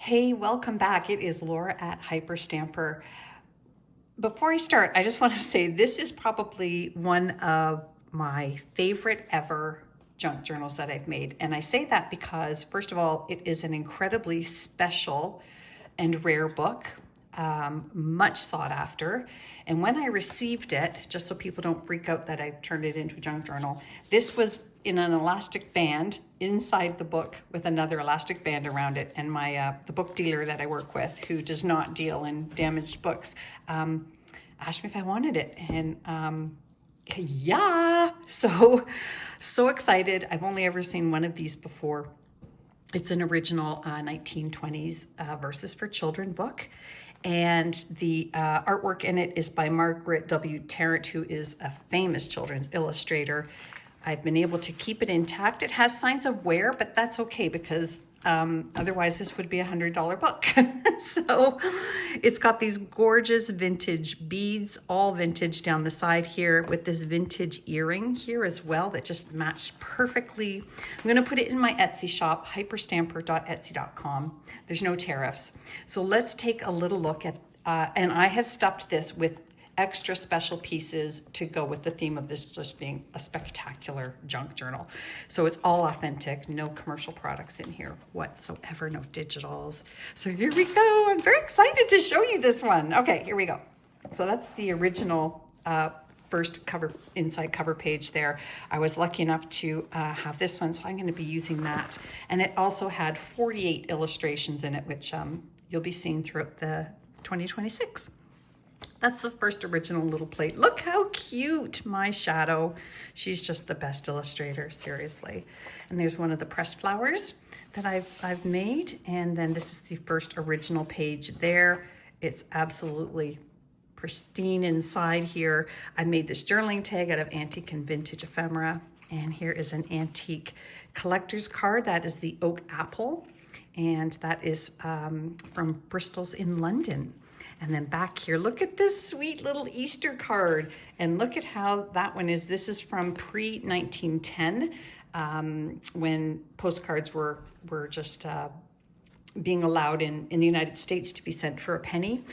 Hey, welcome back. It is Laura at Hyperstamper. Before I start, I just want to say this is probably one of my favorite ever junk journals that I've made. And I say that because, first of all, it is an incredibly special and rare book, much sought after. And when I received it, just so people don't freak out that I've turned it into a junk journal, this was in an elastic band inside the book with another elastic band around it. And my the book dealer that I work with, who does not deal in damaged books, asked me if I wanted it. And yeah, so excited. I've only ever seen one of these before. It's an original 1920s Verses for Children book. And the artwork in it is by Margaret W. Tarrant, who is a famous children's illustrator. I've been able to keep it intact. It has signs of wear, but that's okay because otherwise this would be a $100 book. So it's got these gorgeous vintage beads, all vintage down the side here, with this vintage earring here as well that just matched perfectly. I'm going to put it in my Etsy shop, hyperstamper.etsy.com. There's no tariffs. So let's take a little look at, and I have stuffed this with extra special pieces to go with the theme of this just being a spectacular junk journal. So it's all authentic, no commercial products in here whatsoever, no digitals. So here we go. I'm very excited to show you this one. Okay, here we go. So that's the original first cover, inside cover page there. I was lucky enough to have this one, so I'm going to be using that. And it also had 48 illustrations in it, which you'll be seeing throughout the 2026. That's the first original little plate. Look how cute, my Shadow. She's just the best illustrator, seriously. And there's one of the pressed flowers that I've made. And then this is the first original page there. It's absolutely pristine inside here. I made this journaling tag out of antique and vintage ephemera. And here is an antique collector's card. That is the oak apple. And that is from Bristol's in London. And then back here, look at this sweet little Easter card. And look at how that one is. This is from pre-1910, when postcards were just being allowed in the United States to be sent for a penny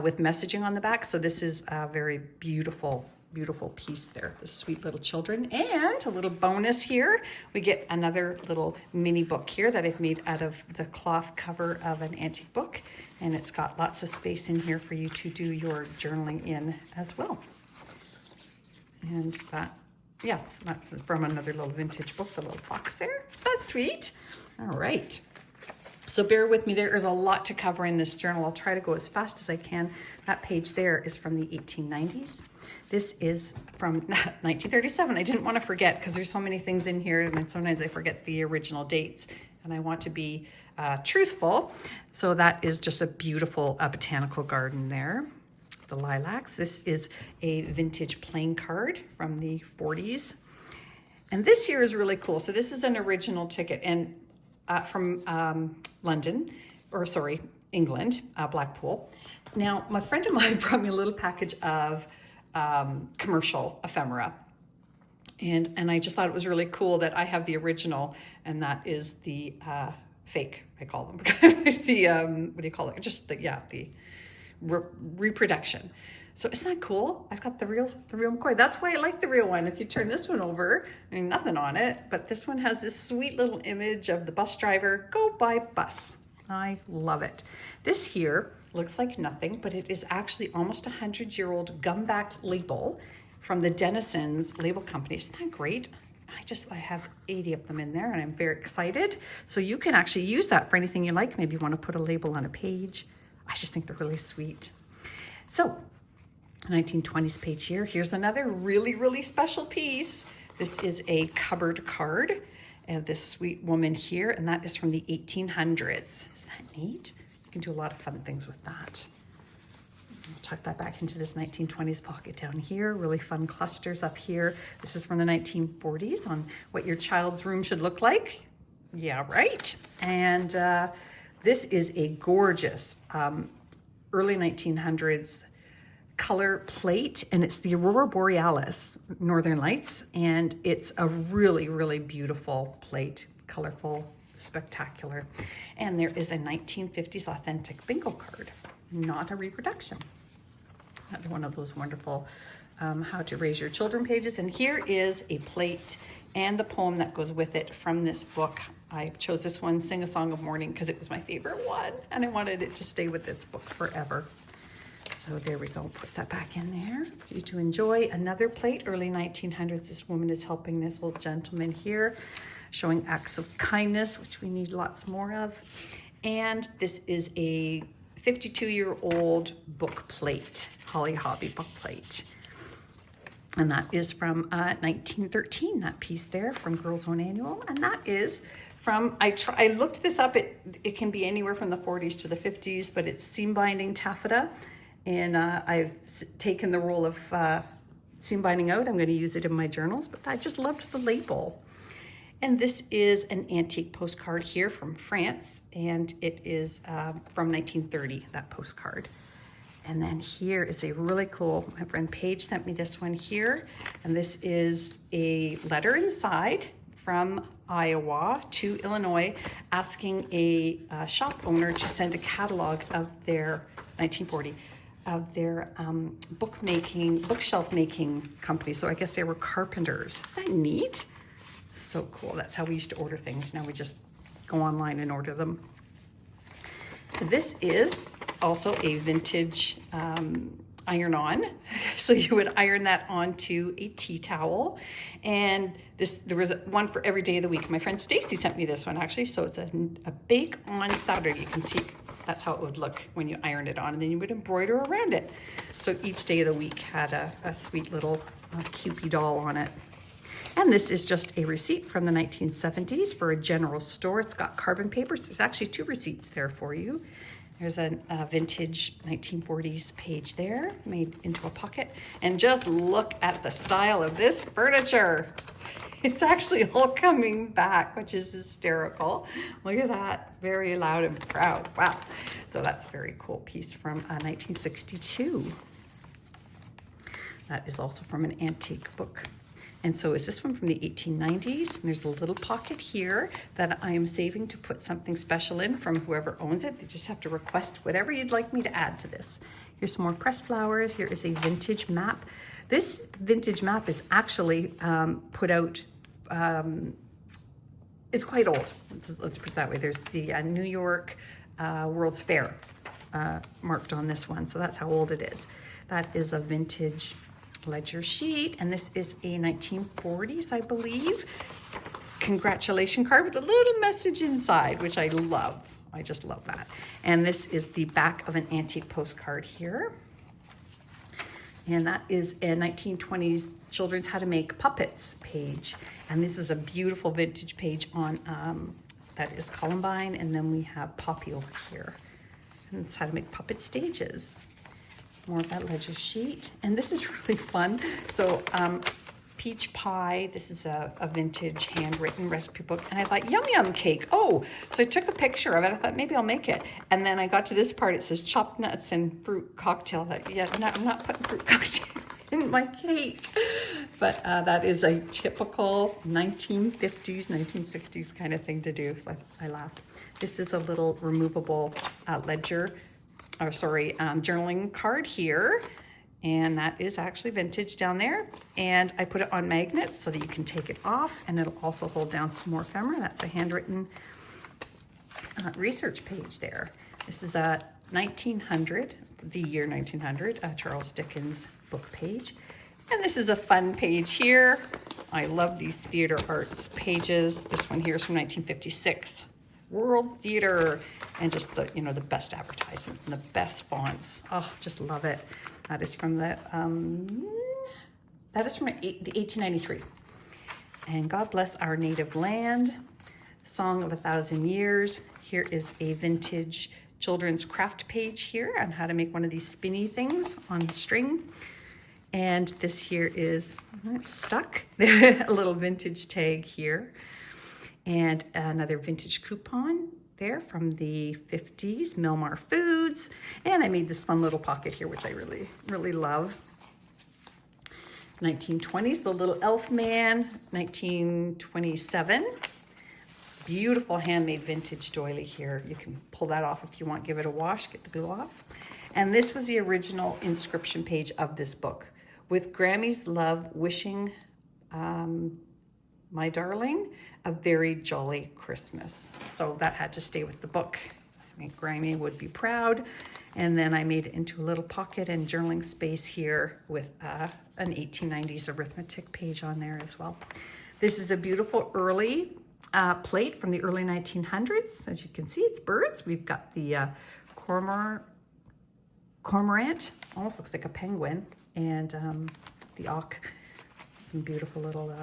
with messaging on the back. So this is a very beautiful, beautiful piece there, the sweet little children. And a little bonus here, we get another little mini book here that I've made out of the cloth cover of an antique book. And it's got lots of space in here for you to do your journaling in as well. And that, yeah, that's from another little vintage book, the little box there. Is that sweet? All right. So bear with me, there is a lot to cover in this journal. I'll try to go as fast as I can. That page there is from the 1890s. This is from 1937. I didn't want to forget because there's so many things in here, and sometimes I forget the original dates, and I want to be truthful. So that is just a beautiful botanical garden there. The lilacs. This is a vintage playing card from the 40s. And this here is really cool. So this is an original ticket, and from London, or sorry, England, Blackpool. Now, my friend of mine brought me a little package of commercial ephemera. And I just thought it was really cool that I have the original, and that is the fake, I call them. The, what do you call it? Just the, yeah, the reproduction. So isn't that cool? I've got the real McCoy. That's why I like the real one. If you turn this one over, I mean, nothing on it, but this one has this sweet little image of the bus driver. Go by bus. I love it. This here looks like nothing, but it is actually almost 100-year-old gum-backed label from the Denison's label company. Isn't that great? I have 80 of them in there, and I'm very excited. So you can actually use that for anything you like. Maybe you want to put a label on a page. I just think they're really sweet. So 1920s page here. Here's another really, really special piece. This is a cupboard card and this sweet woman here, and that is from the 1800s. Isn't that neat? You can do a lot of fun things with that. I'll tuck that back into this 1920s pocket down here. Really fun clusters up here. This is from the 1940s on what your child's room should look like. Yeah, right. And this is a gorgeous early 1900s color plate, and it's the Aurora Borealis, Northern Lights, and it's a really, really beautiful plate, colorful, spectacular. And there is a 1950s authentic bingo card, not a reproduction. Another one of those wonderful how to raise your children pages. And here is a plate and the poem that goes with it from this book. I chose this one, Sing a Song of Morning, because it was my favorite one, and I wanted it to stay with this book forever. So there we go, put that back in there for you to enjoy. Another plate, early 1900s. This woman is helping this old gentleman here, showing acts of kindness, which we need lots more of. And this is a 52-year-old book plate, Holly Hobby book plate. And that is from 1913, that piece there from Girls Own Annual. And that is from, I looked this up, it can be anywhere from the 40s to the 50s, but it's seam binding taffeta. And I've taken the role of seam binding out. I'm going to use it in my journals, but I just loved the label. And this is an antique postcard here from France, and it is from 1930, that postcard. And then here is a really cool, my friend Paige sent me this one here, and this is a letter inside from Iowa to Illinois asking a shop owner to send a catalog of their 1940 of their bookshelf making company. So I guess they were carpenters. Is that neat? So cool. That's how we used to order things. Now we just go online and order them. This is also a vintage iron-on. So you would iron that onto a tea towel. And there was one for every day of the week. My friend Stacy sent me this one actually. So it's a bake on Saturday. You can see that's how it would look when you ironed it on, and then you would embroider around it. So each day of the week had a sweet little Cupid doll on it. And this is just a receipt from the 1970s for a general store. It's got carbon papers. There's actually 2 receipts there for you. There's a vintage 1940s page there, made into a pocket. And just look at the style of this furniture. It's actually all coming back, which is hysterical. Look at that, very loud and proud. Wow. So that's a very cool piece from 1962. That is also from an antique book. And so is this one from the 1890s. And there's a little pocket here that I am saving to put something special in from whoever owns it. They just have to request whatever you'd like me to add to this. Here's some more pressed flowers. Here is a vintage map. This vintage map is actually put out, it's quite old. Let's put it that way. There's the New York World's Fair marked on this one. So that's how old it is. That is a vintage ledger sheet, and this is a 1940s, I believe, congratulation card with a little message inside, which I love. I just love that. And this is the back of an antique postcard here. And that is a 1920s Children's How to Make Puppets page. And this is a beautiful vintage page on, that is Columbine, and then we have Poppy over here. And it's how to make puppet stages. More of that ledger sheet. And this is really fun. So peach pie, this is a vintage handwritten recipe book. And I thought, yum yum cake. Oh, so I took a picture of it. I thought maybe I'll make it. And then I got to this part, it says chopped nuts and fruit cocktail. Yeah, I'm not putting fruit cocktail in my cake. But that is a typical 1950s, 1960s kind of thing to do. So I laughed. This is a little removable journaling card here, and that is actually vintage down there. And I put it on magnets so that you can take it off, and it'll also hold down some more ephemera. That's a handwritten research page there. This is a 1900, the year 1900, Charles Dickens book page. And this is a fun page here. I love these theater arts pages. This one here is from 1956. World Theater, and just the, the best advertisements and the best fonts. Oh, just love it. That is from the 1893. And God Bless Our Native Land, Song of a Thousand Years. Here is a vintage children's craft page here on how to make one of these spinny things on string. And this here is stuck. A little vintage tag here. And another vintage coupon there from the 50s, Milmar Foods. And I made this fun little pocket here, which I really, really love. 1920s, the little elf man, 1927. Beautiful handmade vintage doily here. You can pull that off if you want, give it a wash, get the glue off. And this was the original inscription page of this book. With Grammy's love, wishing my darling a very jolly Christmas. So that had to stay with the book. I think Grammy would be proud. And then I made it into a little pocket and journaling space here with an 1890s arithmetic page on there as well. This is a beautiful early plate from the early 1900s. As you can see, it's birds. We've got the cormorant, almost looks like a penguin, and the auk. Some beautiful little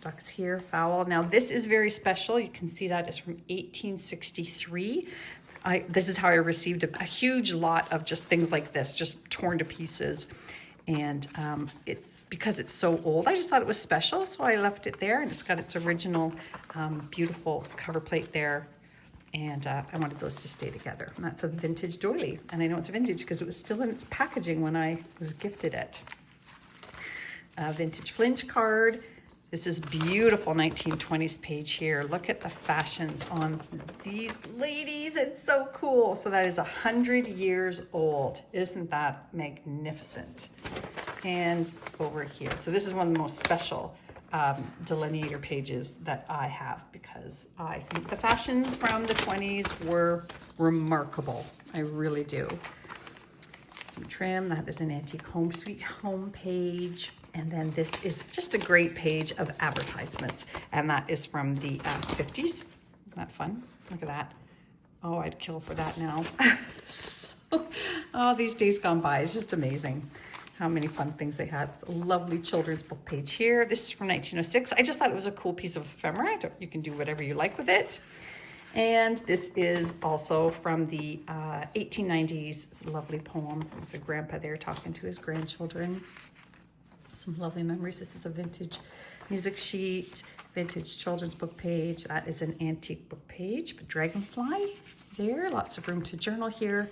ducks here, fowl. Now this is very special. You can see that it's from 1863. This is how I received a huge lot of just things like this, just torn to pieces. And it's because it's so old, I just thought it was special, so I left it there, and it's got its original beautiful cover plate there. And I wanted those to stay together. And that's a vintage doily. And I know it's vintage because it was still in its packaging when I was gifted it. Vintage flinch card. This is beautiful 1920s page here. Look at the fashions on these ladies. It's so cool. So that is 100 years old. Isn't that magnificent? And over here. So this is one of the most special delineator pages that I have because I think the fashions from the 20s were remarkable. I really do. Some trim. That is an antique home sweet home page. And then this is just a great page of advertisements. And that is from the 50s. Isn't that fun? Look at that. Oh, I'd kill for that now. Oh, these days gone by. It's just amazing how many fun things they had. It's a lovely children's book page here. This is from 1906. I just thought it was a cool piece of ephemera. You can do whatever you like with it. And this is also from the 1890s. It's a lovely poem. There's a grandpa there talking to his grandchildren. Some lovely memories. This is a vintage music sheet, vintage children's book page. That is an antique book page. But dragonfly there. Lots of room to journal here.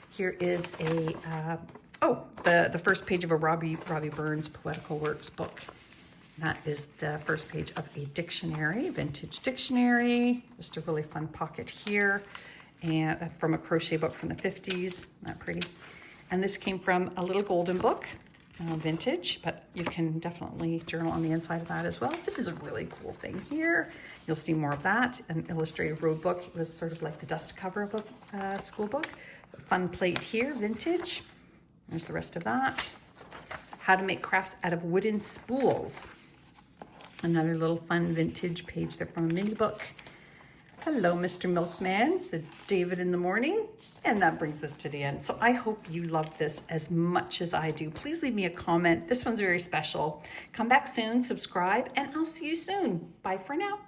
Here is a the first page of a Robbie Burns poetical works book. That is the first page of a dictionary, vintage dictionary. Just a really fun pocket here, and from a crochet book from the 50s. Isn't that pretty? And this came from a little golden book. Vintage, but you can definitely journal on the inside of that as well. This is a really cool thing here. You'll see more of that. An illustrated road book. It was sort of like the dust cover of a school book. A fun plate here, vintage. There's the rest of that. How to make crafts out of wooden spools. Another little fun vintage page there from a mini book. Hello, Mr. Milkman, said David in the morning. And that brings us to the end. So I hope you love this as much as I do. Please leave me a comment. This one's very special. Come back soon, subscribe, and I'll see you soon. Bye for now.